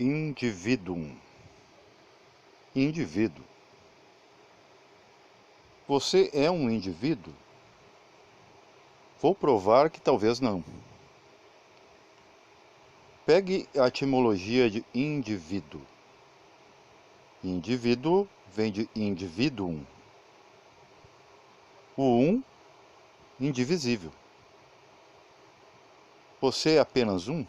Indivíduo. Indivíduo. Você é um indivíduo? Vou provar que talvez não. Pegue a etimologia de indivíduo. Indivíduo vem de individuum. O indivisível. Você é apenas um?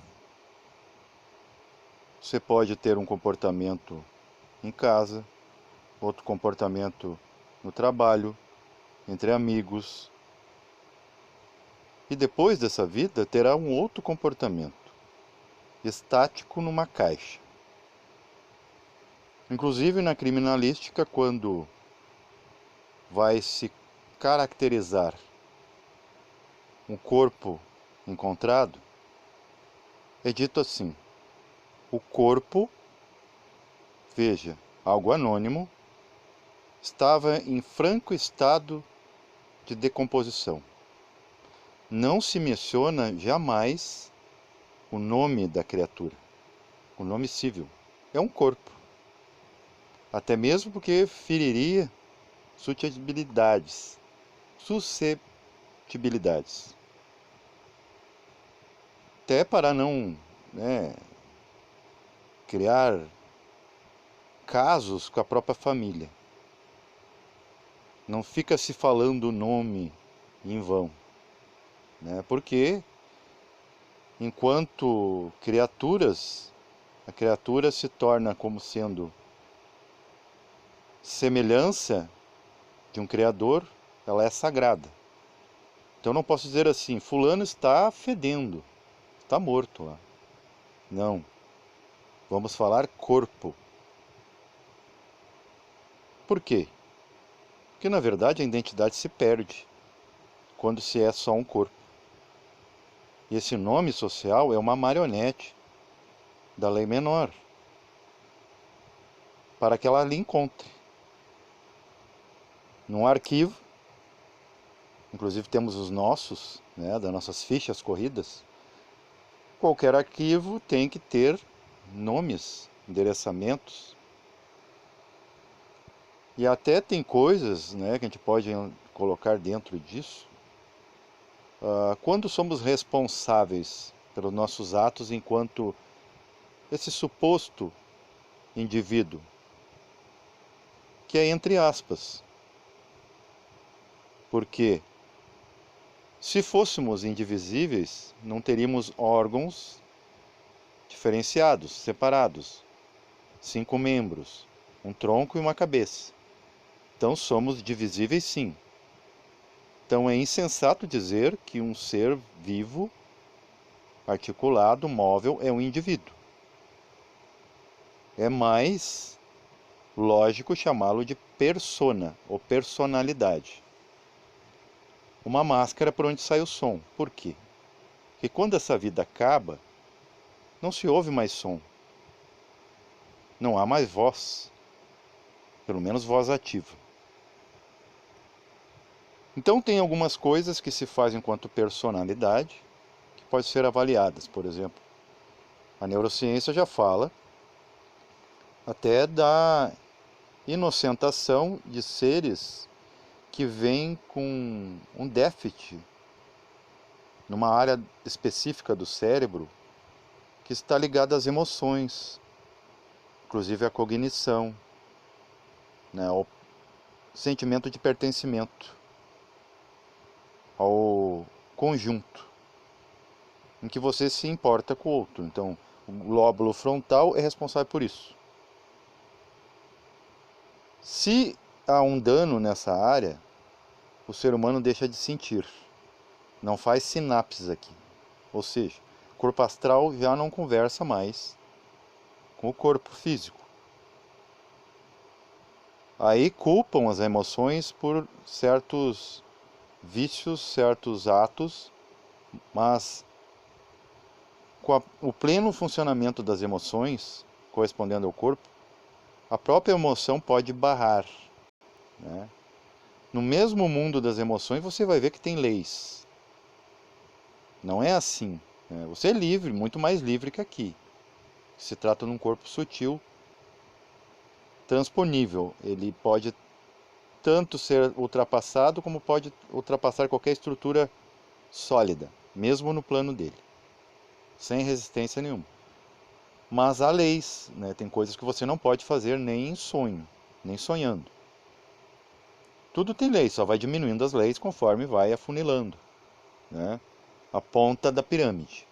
Você pode ter um comportamento em casa, outro comportamento no trabalho, entre amigos. E depois dessa vida terá um outro comportamento, estático numa caixa. Inclusive na criminalística, quando vai se caracterizar um corpo encontrado, é dito assim: o corpo, veja, algo anônimo, estava em franco estado de decomposição. Não se menciona jamais o nome da criatura, o nome civil. É um corpo. Até mesmo porque feriria suscetibilidades. Até para não, criar casos com a própria família. Não fica se falando o nome em vão, porque enquanto criaturas, a criatura se torna como sendo semelhança de um criador, ela é sagrada. Então eu não posso dizer assim: fulano está fedendo, está morto lá. Não. Vamos falar corpo. Por quê? Porque na verdade a identidade se perde quando se é só um corpo. E esse nome social é uma marionete da lei menor, para que ela lhe encontre. Num arquivo, inclusive temos os nossos, das nossas fichas corridas. Qualquer arquivo tem que ter nomes, endereçamentos. E até tem coisas, que a gente pode colocar dentro disso. Quando somos responsáveis pelos nossos atos enquanto esse suposto indivíduo, que é entre aspas. Porque se fôssemos indivisíveis, não teríamos órgãos diferenciados, separados, 5 membros, um tronco e uma cabeça. Então somos divisíveis, sim. Então é insensato dizer que um ser vivo, articulado, móvel, é um indivíduo. É mais lógico chamá-lo de persona ou personalidade. Uma máscara por onde sai o som. Por quê? Porque quando essa vida acaba, não se ouve mais som. Não há mais voz. Pelo menos voz ativa. Então tem algumas coisas que se fazem enquanto personalidade, que podem ser avaliadas. Por exemplo, a neurociência já fala até da inocentação de seres que vêm com um déficit numa área específica do cérebro que está ligada às emoções, inclusive à cognição, ao sentimento de pertencimento ao conjunto em que você se importa com o outro. Então, o lóbulo frontal é responsável por isso. Se há um dano nessa área, o ser humano deixa de sentir. Não faz sinapses aqui. Ou seja, o corpo astral já não conversa mais com o corpo físico. Aí culpam as emoções por certos vícios, certos atos, mas com o pleno funcionamento das emoções, correspondendo ao corpo, a própria emoção pode barrar. No mesmo mundo das emoções você vai ver que tem leis. Não é assim. Você é livre, muito mais livre que aqui. Se trata de um corpo sutil, transponível. Ele pode tanto ser ultrapassado como pode ultrapassar qualquer estrutura sólida, mesmo no plano dele, sem resistência nenhuma. Mas há leis, né? Tem coisas que você não pode fazer nem em sonho, nem sonhando. Tudo tem lei, só vai diminuindo as leis conforme vai afunilando, né? A ponta da pirâmide.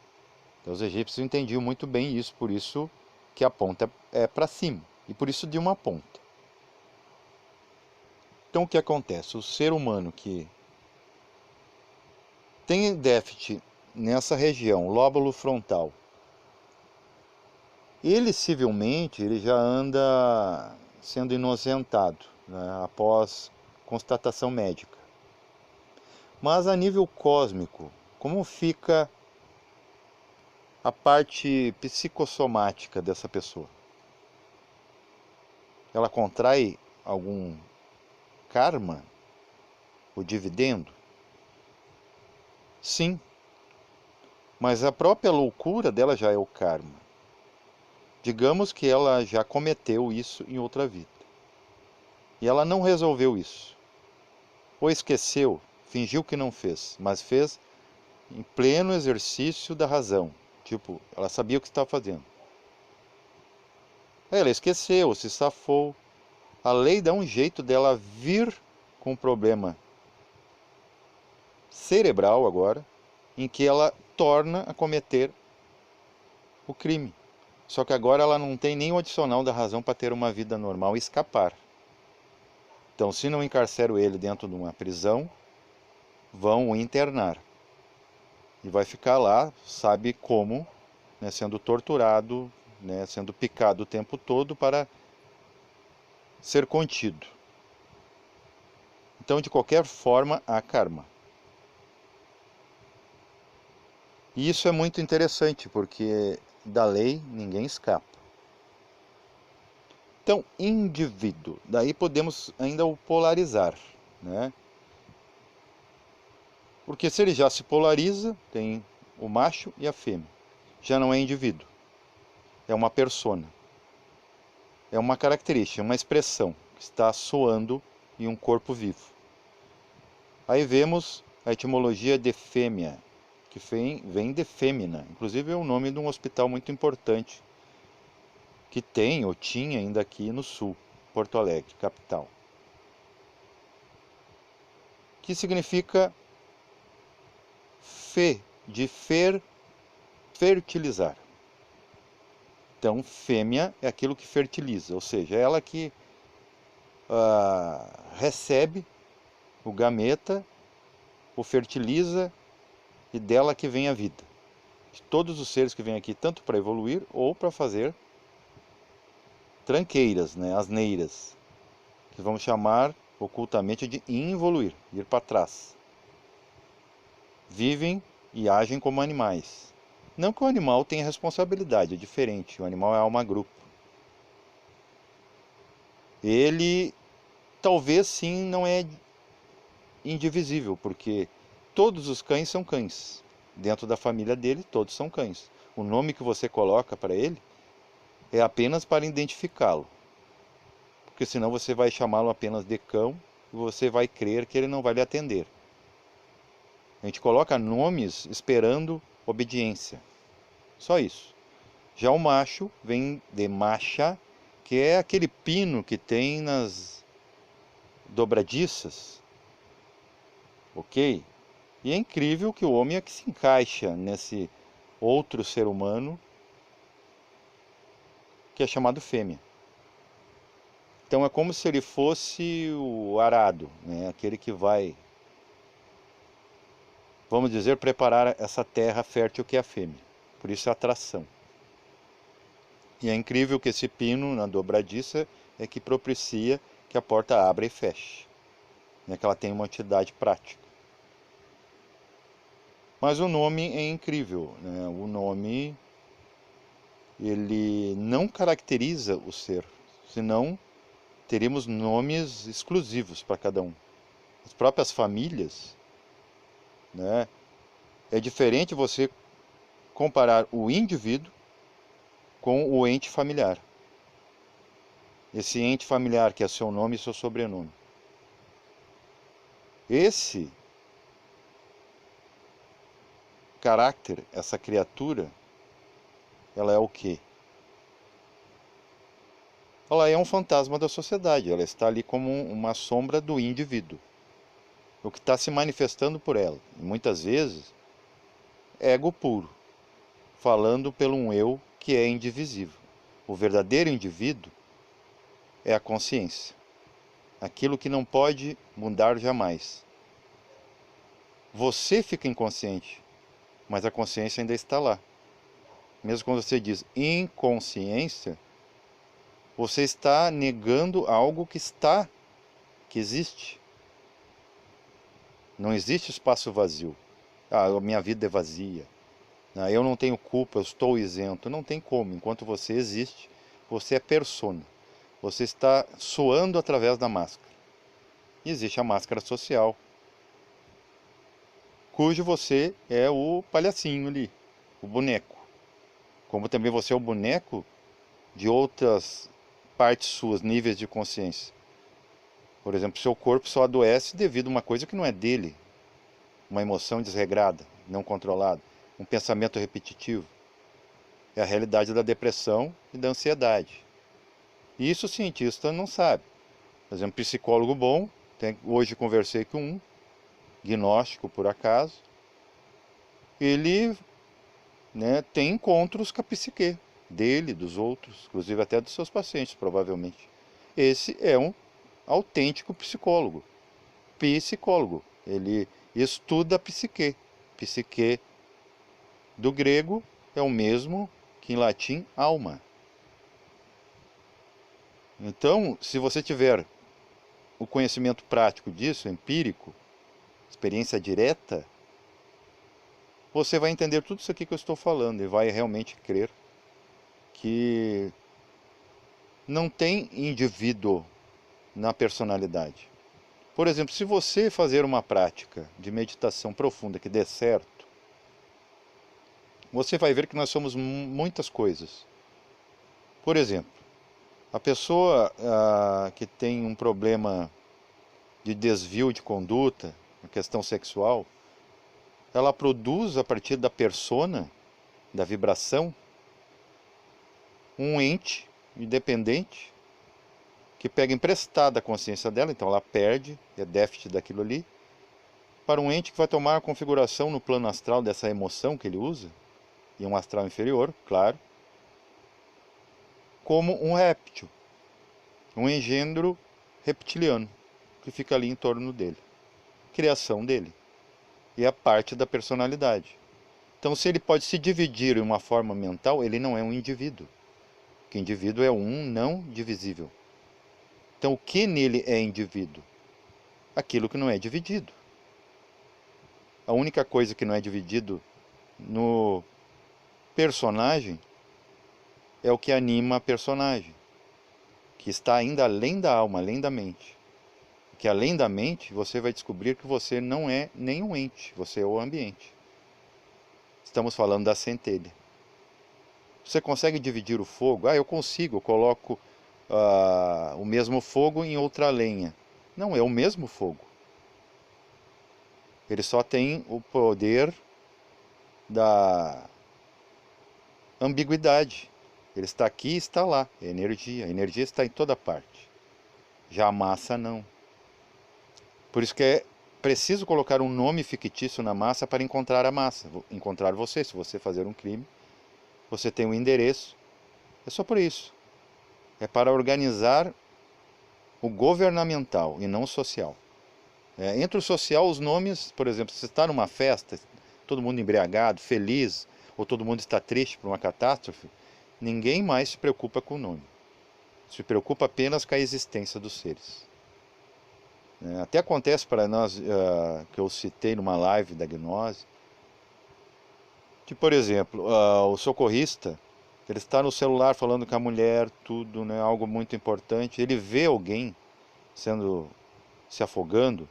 Então, os egípcios entendiam muito bem isso, por isso que a ponta é para cima, e por isso de uma ponta. Então o que acontece? O ser humano que tem déficit nessa região, lóbulo frontal, ele civilmente ele já anda sendo inocentado, né, após constatação médica. Mas a nível cósmico, como fica a parte psicossomática dessa pessoa? Ela contrai algum karma, o dividendo? Sim, mas a própria loucura dela já é o karma. Digamos que ela já cometeu isso em outra vida. E ela não resolveu isso. Ou esqueceu, fingiu que não fez, mas fez em pleno exercício da razão. Tipo, ela sabia o que estava fazendo. Aí ela esqueceu, se safou. A lei dá um jeito dela vir com um problema cerebral agora, em que ela torna a cometer o crime. Só que agora ela não tem nem o adicional da razão para ter uma vida normal e escapar. Então, se não encarceram ele dentro de uma prisão, vão o internar. E vai ficar lá, sabe como, né, sendo torturado, né, sendo picado o tempo todo para ser contido. Então, de qualquer forma, há karma. E isso é muito interessante, porque da lei ninguém escapa. Então, indivíduo, daí podemos ainda o polarizar, né? Porque se ele já se polariza, tem o macho e a fêmea. Já não é indivíduo, é uma persona. É uma característica, uma expressão que está soando em um corpo vivo. Aí vemos a etimologia de fêmea, que vem de fêmina. Inclusive é o nome de um hospital muito importante que tem ou tinha ainda aqui no sul, Porto Alegre, capital. Que significa de fertilizar. Então, fêmea é aquilo que fertiliza, ou seja, é ela que recebe o gameta, o fertiliza e dela que vem a vida. De todos os seres que vêm aqui, tanto para evoluir ou para fazer tranqueiras, né, asneiras, que vamos chamar ocultamente de involuir, ir para trás. Vivem e agem como animais. Não que o animal tenha responsabilidade, é diferente, o animal é alma grupo. Ele talvez sim não é indivisível, porque todos os cães são cães. Dentro da família dele, todos são cães. O nome que você coloca para ele é apenas para identificá-lo. Porque senão você vai chamá-lo apenas de cão e você vai crer que ele não vai lhe atender. A gente coloca nomes esperando obediência. Só isso. Já o macho vem de macha, que é aquele pino que tem nas dobradiças. Ok? E é incrível que o homem é que se encaixa nesse outro ser humano que é chamado fêmea. Então é como se ele fosse o arado, né? Aquele que vai, vamos dizer, preparar essa terra fértil que é a fêmea. Por isso a atração. E é incrível que esse pino na dobradiça é que propicia que a porta abra e feche, né? Que ela tem uma utilidade prática. Mas o nome é incrível, né? O nome ele não caracteriza o ser, senão teríamos nomes exclusivos para cada um. As próprias famílias, né? É diferente você comparar o indivíduo com o ente familiar. Esse ente familiar que é seu nome e seu sobrenome. Esse caráter, essa criatura, ela é o quê? Ela é um fantasma da sociedade, ela está ali como uma sombra do indivíduo. O que está se manifestando por ela. E muitas vezes, ego puro, falando pelo um eu que é indivisível. O verdadeiro indivíduo é a consciência. Aquilo que não pode mudar jamais. Você fica inconsciente, mas a consciência ainda está lá. Mesmo quando você diz inconsciência, você está negando algo que existe. Não existe espaço vazio. Ah, a minha vida é vazia. Ah, eu não tenho culpa, eu estou isento. Não tem como. Enquanto você existe, você é persona. Você está soando através da máscara. E existe a máscara social, cujo você é o palhacinho ali, o boneco. Como também você é o boneco de outras partes suas, níveis de consciência. Por exemplo, seu corpo só adoece devido a uma coisa que não é dele. Uma emoção desregrada, não controlada, um pensamento repetitivo. É a realidade da depressão e da ansiedade. E isso o cientista não sabe. Por exemplo, psicólogo bom, hoje conversei com um, gnóstico por acaso, ele, né, tem encontros com a psique dele, dos outros, inclusive até dos seus pacientes, provavelmente. Esse é um autêntico psicólogo. Psicólogo. Ele estuda a psique. Psique do grego é o mesmo que em latim alma. Então, se você tiver o conhecimento prático disso, empírico, experiência direta, você vai entender tudo isso aqui que eu estou falando e vai realmente crer que não tem indivíduo na personalidade. Por exemplo, se você fazer uma prática de meditação profunda que dê certo, você vai ver que nós somos muitas coisas. Por exemplo, a pessoa que tem um problema de desvio de conduta, a questão sexual, ela produz a partir da persona, da vibração, um ente independente que pega emprestada a consciência dela, então ela perde, é déficit daquilo ali, para um ente que vai tomar a configuração no plano astral dessa emoção que ele usa, e um astral inferior, claro, como um réptil, um engendro reptiliano, que fica ali em torno dele. Criação dele. E é parte da personalidade. Então, se ele pode se dividir em uma forma mental, ele não é um indivíduo. Porque indivíduo é um não divisível. Então, o que nele é indivíduo? Aquilo que não é dividido. A única coisa que não é dividido no personagem é o que anima a personagem, que está ainda além da alma, além da mente. Que além da mente, você vai descobrir que você não é nenhum ente, você é o ambiente. Estamos falando da centelha. Você consegue dividir o fogo? Ah, eu consigo, eu coloco o mesmo fogo em outra lenha. Não, é o mesmo fogo. Ele só tem o poder da ambiguidade. Ele está aqui e está lá. É energia. A energia está em toda parte. Já a massa não. Por isso que é preciso colocar um nome fictício na massa para encontrar a massa. Encontrar você. Se você fazer um crime, você tem um endereço. É só por isso. É para organizar o governamental e não o social. Entre o social, os nomes, por exemplo, se você está numa festa, todo mundo embriagado, feliz, ou todo mundo está triste por uma catástrofe, ninguém mais se preocupa com o nome. Se preocupa apenas com a existência dos seres. Até acontece para nós, que eu citei numa live da gnose, que, por exemplo, o socorrista, ele está no celular falando com a mulher, tudo, né, algo muito importante, ele vê alguém se afogando,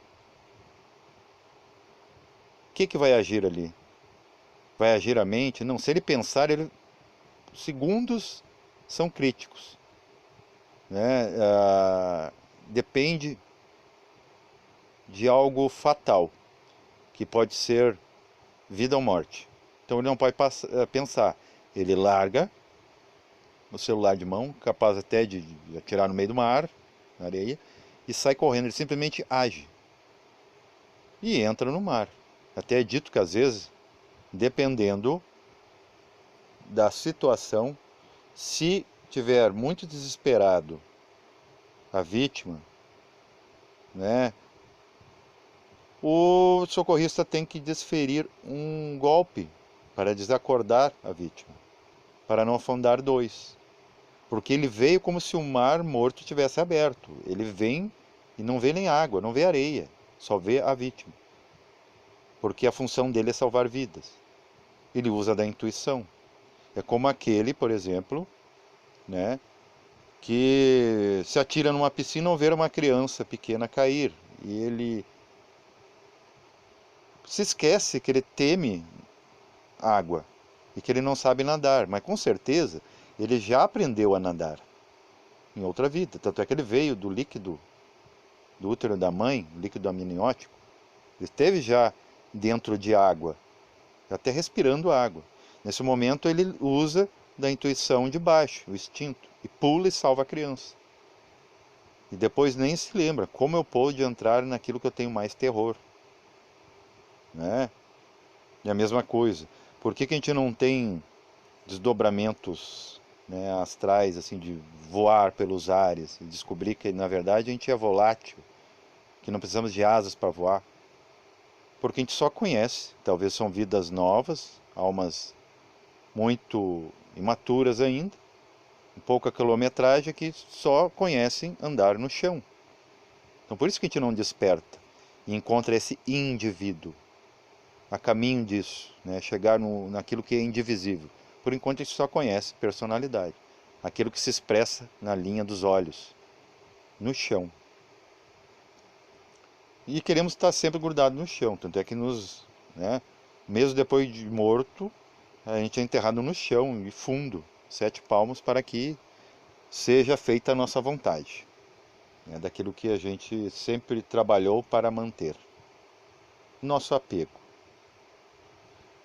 o que vai agir ali? Vai agir a mente? Não, se ele pensar, ele segundos são críticos, né? Depende de algo fatal, que pode ser vida ou morte. Então ele não pode pensar. Ele larga o celular de mão, capaz até de atirar no meio do mar, na areia, e sai correndo. Ele simplesmente age e entra no mar. Até é dito que às vezes, dependendo da situação, se tiver muito desesperado a vítima, né, o socorrista tem que desferir um golpe para desacordar a vítima, para não afundar dois. Porque ele veio como se o mar morto tivesse aberto. Ele vem e não vê nem água, não vê areia, só vê a vítima. Porque a função dele é salvar vidas. Ele usa da intuição. É como aquele, por exemplo, né, que se atira numa piscina ao ver uma criança pequena cair. E ele se esquece que ele teme água e que ele não sabe nadar, mas com certeza ele já aprendeu a nadar em outra vida. Tanto é que ele veio do líquido do útero da mãe, líquido amniótico. Ele esteve já dentro de água, até respirando água. Nesse momento ele usa da intuição de baixo, o instinto, e pula e salva a criança. E depois nem se lembra como eu pude entrar naquilo que eu tenho mais terror, né? E a mesma coisa. Por que que a gente não tem desdobramentos, né, astrais, assim, de voar pelos ares e descobrir que na verdade a gente é volátil, que não precisamos de asas para voar? Porque a gente só conhece, talvez são vidas novas, almas muito imaturas ainda, com pouca quilometragem, que só conhecem andar no chão. Então por isso que a gente não desperta e encontra esse indivíduo a caminho disso, né? Chegar naquilo que é indivisível. Por enquanto a gente só conhece personalidade, aquilo que se expressa na linha dos olhos, no chão. E queremos estar sempre grudado no chão, tanto é que né, mesmo depois de morto, a gente é enterrado no chão e fundo, 7 palmos, para que seja feita a nossa vontade, né, daquilo que a gente sempre trabalhou para manter, nosso apego.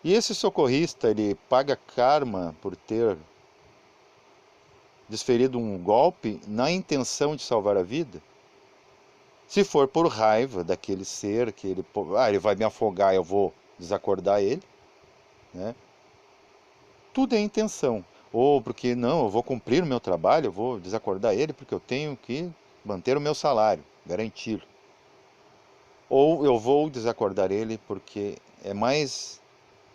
E esse socorrista, ele paga karma por ter desferido um golpe na intenção de salvar a vida? Se for por raiva daquele ser, que ele vai me afogar, eu vou desacordar ele, né? Tudo é intenção. Ou porque não, eu vou cumprir o meu trabalho, eu vou desacordar ele porque eu tenho que manter o meu salário, garantir. Ou eu vou desacordar ele porque é mais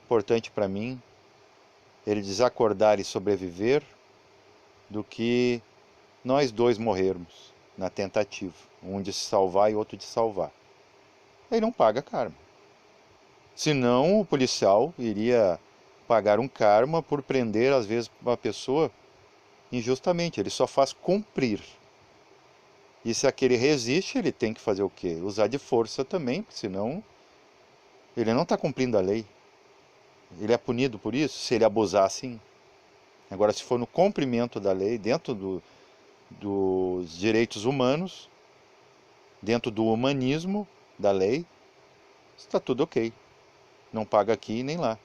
importante para mim ele desacordar e sobreviver do que nós dois morrermos na tentativa, um de se salvar e outro de salvar. Aí não paga karma. Senão o policial iria pagar um karma por prender às vezes uma pessoa injustamente. Ele só faz cumprir. E se aquele resiste, ele tem que fazer o quê? Usar de força também, porque senão ele não está cumprindo a lei. Ele é punido por isso, se ele abusar, sim. Agora, se for no cumprimento da lei, dentro dos direitos humanos, dentro do humanismo da lei, está tudo ok. Não paga aqui nem lá.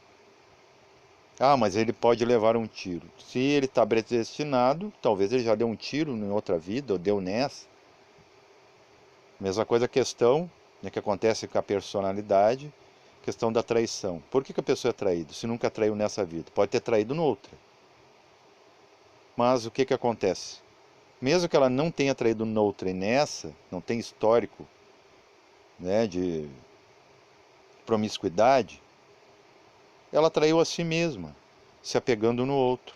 Ah, mas ele pode levar um tiro. Se ele está predestinado, talvez ele já deu um tiro em outra vida, ou deu nessa. Mesma coisa a questão, né, que acontece com a personalidade, questão da traição. Por que a pessoa é traída? Se nunca traiu nessa vida, pode ter traído noutra. Mas o que acontece? Mesmo que ela não tenha traído noutra e nessa, não tem histórico, né, de promiscuidade, ela traiu a si mesma, se apegando no outro.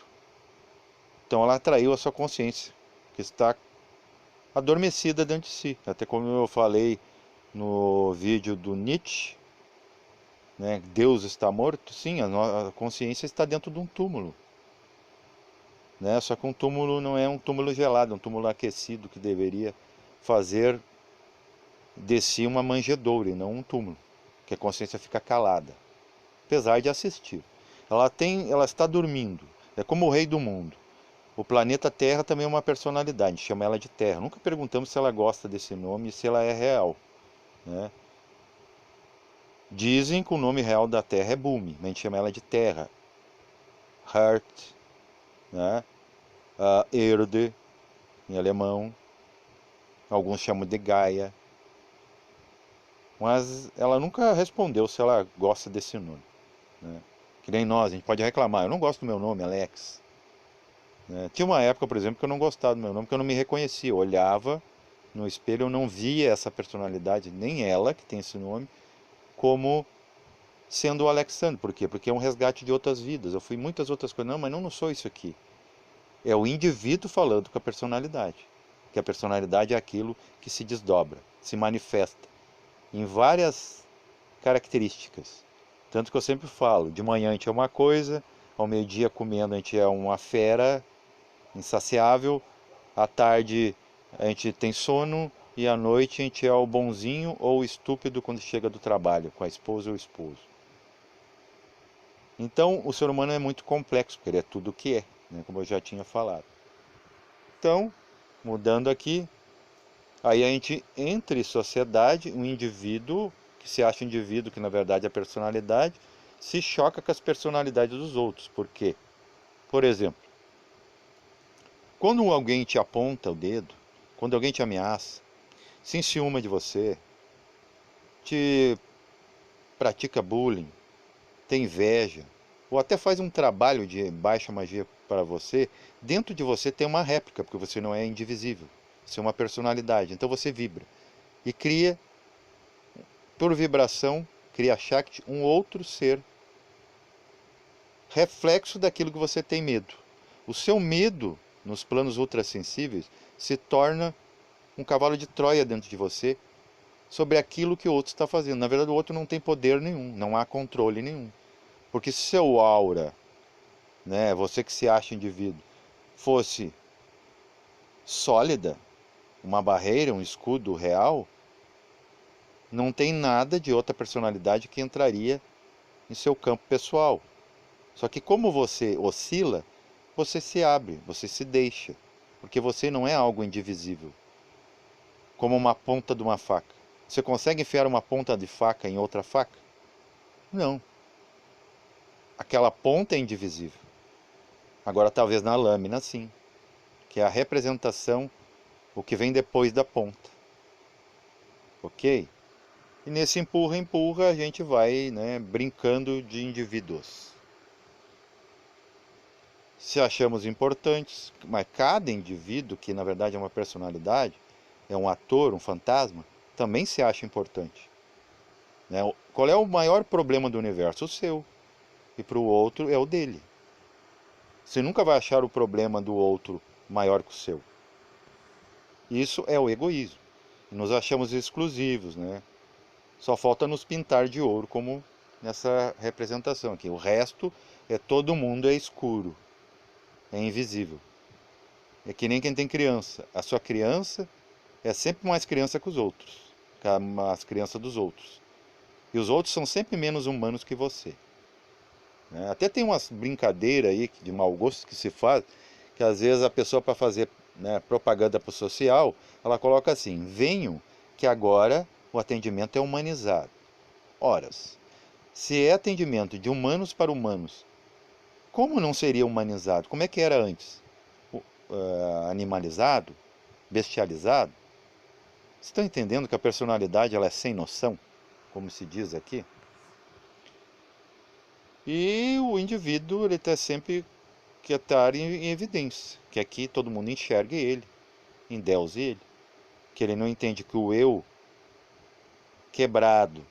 Então ela traiu a sua consciência, que está adormecida dentro de si. Até como eu falei no vídeo do Nietzsche, né, Deus está morto. Sim, a consciência está dentro de um túmulo, né? Só que um túmulo não é um túmulo gelado, é um túmulo aquecido que deveria fazer de si uma manjedoura e não um túmulo, que a consciência fica calada, apesar de assistir. Ela está dormindo, É como o rei do mundo. O planeta Terra também é uma personalidade, a gente chama ela de Terra. Nunca perguntamos se ela gosta desse nome e se ela é real, né? Dizem que o nome real da Terra é Bumi, mas a gente chama ela de Terra. Heart, né? Erde, em alemão. Alguns chamam de Gaia. Mas ela nunca respondeu se ela gosta desse nome, né? Que nem nós, a gente pode reclamar. Eu não gosto do meu nome, Alex, né? Tinha uma época, por exemplo, que eu não gostava do meu nome, que eu não me reconhecia. Eu olhava no espelho, eu não via essa personalidade, nem ela, que tem esse nome, como sendo o Alexandre. Por quê? Porque é um resgate de outras vidas. Eu fui muitas outras coisas. Não, mas não sou isso aqui. É o indivíduo falando com a personalidade. Que a personalidade é aquilo que se desdobra, se manifesta em várias características. Tanto que eu sempre falo, de manhã a gente é uma coisa, ao meio-dia comendo a gente é uma fera insaciável, à tarde a gente tem sono e à noite a gente é o bonzinho ou o estúpido quando chega do trabalho, com a esposa ou o esposo. Então o ser humano é muito complexo, porque ele é tudo o que é, né, como eu já tinha falado. Então, mudando aqui, aí a gente, entre sociedade, um indivíduo, que se acha indivíduo, que na verdade é personalidade, se choca com as personalidades dos outros. Por quê? Por exemplo, quando alguém te aponta o dedo, quando alguém te ameaça, se enciuma de você, te pratica bullying, tem inveja, ou até faz um trabalho de baixa magia para você, dentro de você tem uma réplica, porque você não é indivisível. Você é uma personalidade, então você vibra. E cria, por vibração, cria Shakti, um outro ser, reflexo daquilo que você tem medo. O seu medo, nos planos ultrassensíveis, se torna um cavalo de Troia dentro de você, sobre aquilo que o outro está fazendo. Na verdade, o outro não tem poder nenhum, não há controle nenhum. Porque se seu aura, né, você que se acha indivíduo, fosse sólida, uma barreira, um escudo real, não tem nada de outra personalidade que entraria em seu campo pessoal. Só que como você oscila, você se abre, você se deixa, porque você não é algo indivisível, como uma ponta de uma faca. Você consegue enfiar uma ponta de faca em outra faca? Não. Aquela ponta é indivisível. Agora, talvez na lâmina, sim, que é a representação, o que vem depois da ponta. Ok? E nesse empurra-empurra a gente vai, né, brincando de indivíduos. Se achamos importantes, mas cada indivíduo, que na verdade é uma personalidade, é um ator, um fantasma, também se acha importante, né? Qual é o maior problema do universo? O seu. E para o outro é o dele. Você nunca vai achar o problema do outro maior que o seu. Isso é o egoísmo. Nos achamos exclusivos, né? Só falta nos pintar de ouro, como nessa representação aqui. O resto é todo mundo é escuro, é invisível. É que nem quem tem criança. A sua criança é sempre mais criança que os outros, que as crianças dos outros. E os outros são sempre menos humanos que você, né? Até tem umas brincadeiras aí de mau gosto que se faz, que às vezes a pessoa para fazer, né, propaganda para o social, ela coloca assim: venham que agora o atendimento é humanizado. Horas. Se é atendimento de humanos para humanos, como não seria humanizado? Como é que era antes? Animalizado? Bestializado? Vocês estão entendendo que a personalidade ela é sem noção, como se diz aqui? E o indivíduo ele está sempre que estar em evidência, que aqui todo mundo enxergue ele, endeuse ele, que ele não entende que o eu quebrado,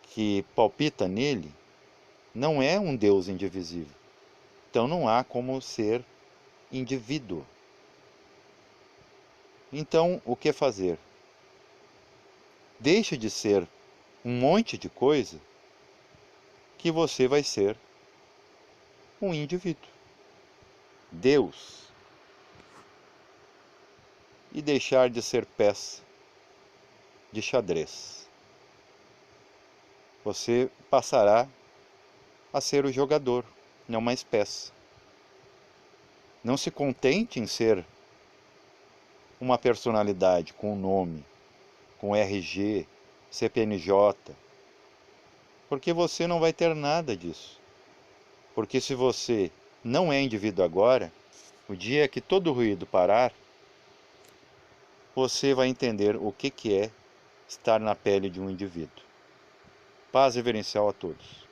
que palpita nele, não é um Deus indivisível. Então não há como ser indivíduo. Então o que fazer? Deixa de ser um monte de coisa que você vai ser um indivíduo. Deus. E deixar de ser peça de xadrez. Você passará a ser o jogador, não mais peça. Não se contente em ser uma personalidade com nome, com RG, CPNJ, porque você não vai ter nada disso. Porque se você não é indivíduo agora, o dia que todo o ruído parar, você vai entender o que é estar na pele de um indivíduo. Paz reverencial a todos.